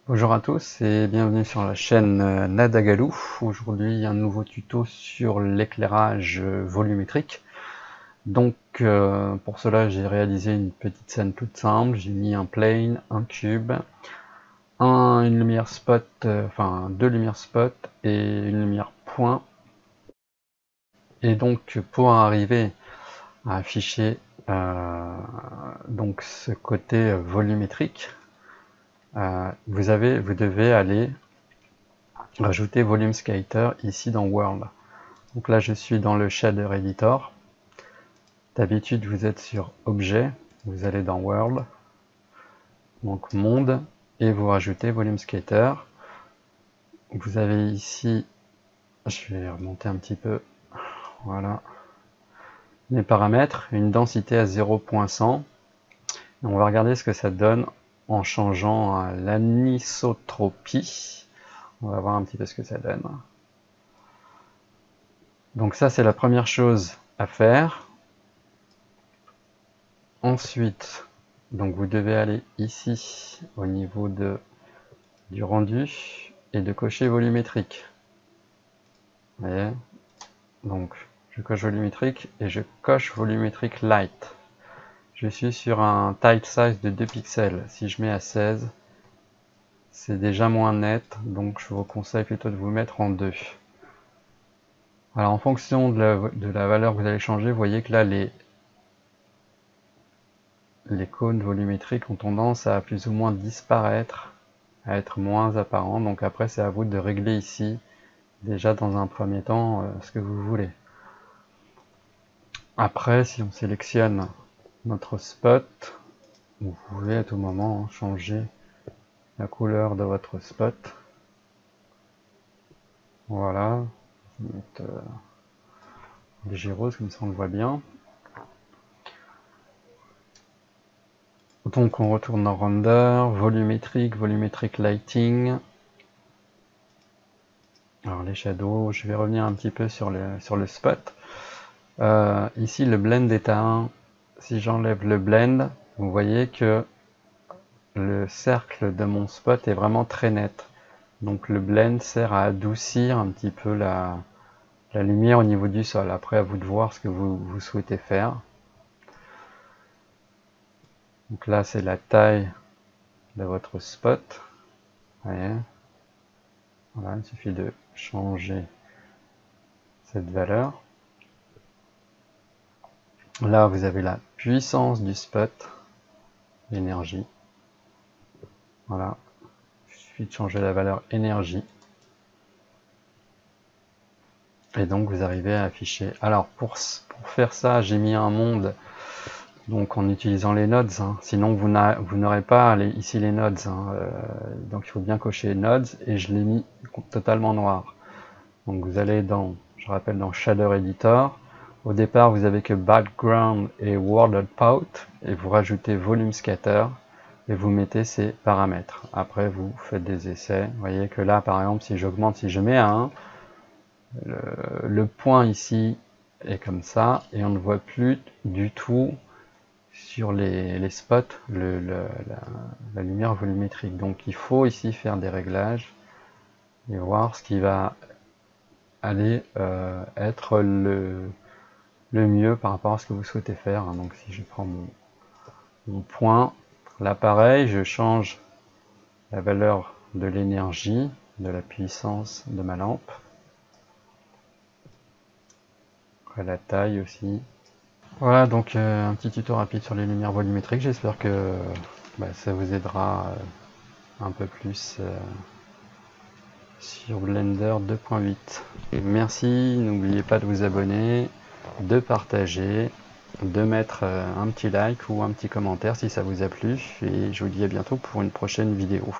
Bonjour à tous et bienvenue sur la chaîne Nadagalou. Aujourd'hui un nouveau tuto sur l'éclairage volumétrique. Donc pour cela j'ai réalisé une petite scène toute simple. J'ai mis un plane, un cube, une lumière spot, enfin deux lumières spot et une lumière point. Et donc pour arriver à afficher donc ce côté volumétrique, vous devez aller rajouter Volume Skater ici dans World. Donc là je suis dans le Shader Editor. D'habitude vous êtes sur Objet, vous allez dans World, donc Monde, et vous rajoutez Volume Skater. Vous avez ici, je vais remonter un petit peu, voilà, les paramètres, une densité à 0.100. On va regarder ce que ça donne en changeant l'anisotropie. On va voir un petit peu ce que ça donne. Donc ça c'est la première chose à faire. Ensuite, donc vous devez aller ici au niveau du rendu et de cocher volumétrique. Vous voyez? Donc je coche volumétrique et je coche volumétrique light. Je suis sur un type size de 2 pixels. Si je mets à 16, c'est déjà moins net, donc je vous conseille plutôt de vous mettre en 2. Alors en fonction de la valeur que vous allez changer, vous voyez que là les cônes volumétriques ont tendance à plus ou moins disparaître, à être moins apparents. Donc après c'est à vous de régler ici, déjà dans un premier temps, ce que vous voulez. Après si on sélectionne notre spot, vous pouvez à tout moment changer la couleur de votre spot. Voilà, je vais mettre léger rose, comme ça on le voit bien. Donc on retourne en render, volumétrique lighting. Alors les shadows, je vais revenir un petit peu sur le spot. Ici le blend est à 1. Si j'enlève le blend, vous voyez que le cercle de mon spot est vraiment très net. Donc le blend sert à adoucir un petit peu la lumière au niveau du sol. Après à vous de voir ce que vous souhaitez faire. Donc là c'est la taille de votre spot. Vous voyez, voilà, il suffit de changer cette valeur. Là vous avez la puissance du spot, l'énergie. Voilà, il suffit de changer la valeur énergie. Et donc vous arrivez à afficher. Alors pour faire ça, j'ai mis un monde donc en utilisant les nodes, hein. Sinon vous n'aurez pas ici les nodes, hein. Donc il faut bien cocher nodes et je l'ai mis totalement noir. Donc vous allez dans, je rappelle, dans Shader Editor. Au départ vous avez que Background et World Output et vous rajoutez Volume Scatter et vous mettez ces paramètres. Après vous faites des essais. Vous voyez que là par exemple si j'augmente, si je mets à 1, le point ici est comme ça et on ne voit plus du tout sur les spots la lumière volumétrique. Donc il faut ici faire des réglages et voir ce qui va aller être le mieux par rapport à ce que vous souhaitez faire. Donc si je prends mon point, là pareil, je change la valeur de l'énergie, de la puissance de ma lampe. Après la taille aussi. Voilà donc un petit tuto rapide sur les lumières volumétriques. J'espère que ça vous aidera un peu plus sur Blender 2.8. Merci, n'oubliez pas de vous abonner, de partager, de mettre un petit like ou un petit commentaire si ça vous a plu. Et je vous dis à bientôt pour une prochaine vidéo.